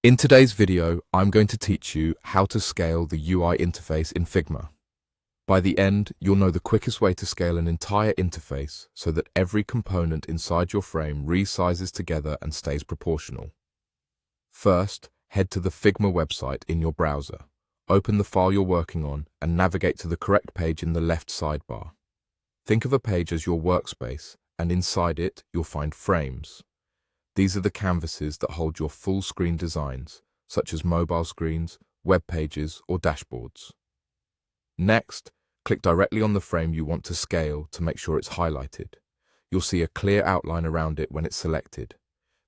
In today's video, I'm going to teach you how to scale the UI interface in Figma. By the end, you'll know the quickest way to scale an entire interface so that every component inside your frame resizes together and stays proportional. First, head to the Figma website in your browser. Open the file you're working on and navigate to the correct page in the left sidebar. Think of a page as your workspace, and inside it, you'll find frames. These are the canvases that hold your full-screen designs, such as mobile screens, web pages, or dashboards. Next, click directly on the frame you want to scale to make sure it's highlighted. You'll see a clear outline around it when it's selected.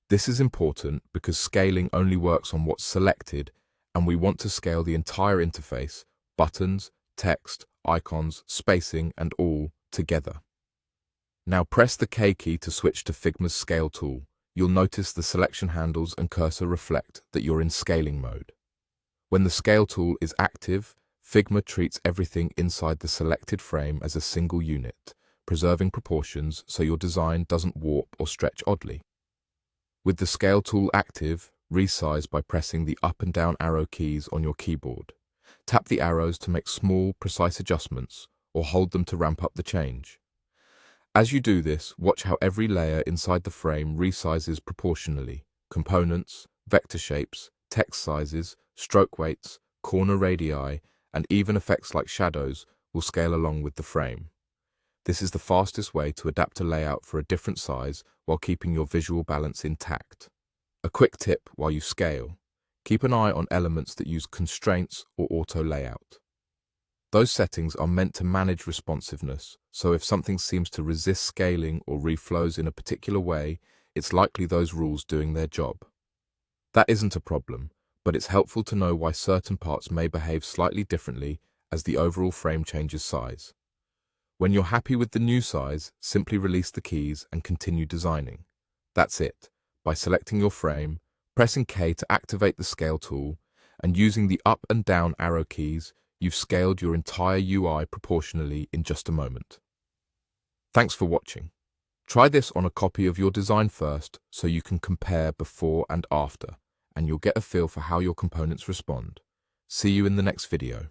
This is important because scaling only works on what's selected, and we want to scale the entire interface, buttons, text, icons, spacing, and all together. Now press the K key to switch to Figma's Scale tool. You'll notice the selection handles and cursor reflect that you're in scaling mode. When the Scale tool is active, Figma treats everything inside the selected frame as a single unit, preserving proportions so your design doesn't warp or stretch oddly. With the Scale tool active, resize by pressing the up and down arrow keys on your keyboard. Tap the arrows to make small, precise adjustments, or hold them to ramp up the change. As you do this, watch how every layer inside the frame resizes proportionally. Components, vector shapes, text sizes, stroke weights, corner radii, and even effects like shadows will scale along with the frame. This is the fastest way to adapt a layout for a different size while keeping your visual balance intact. A quick tip while you scale: keep an eye on elements that use constraints or auto layout. Those settings are meant to manage responsiveness, so if something seems to resist scaling or reflows in a particular way, it's likely those rules doing their job. That isn't a problem, but it's helpful to know why certain parts may behave slightly differently as the overall frame changes size. When you're happy with the new size, simply release the keys and continue designing. That's it. By selecting your frame, pressing K to activate the Scale tool, and using the up and down arrow keys, you've scaled your entire UI proportionally in just a moment. Thanks for watching. Try this on a copy of your design first so you can compare before and after, and you'll get a feel for how your components respond. See you in the next video.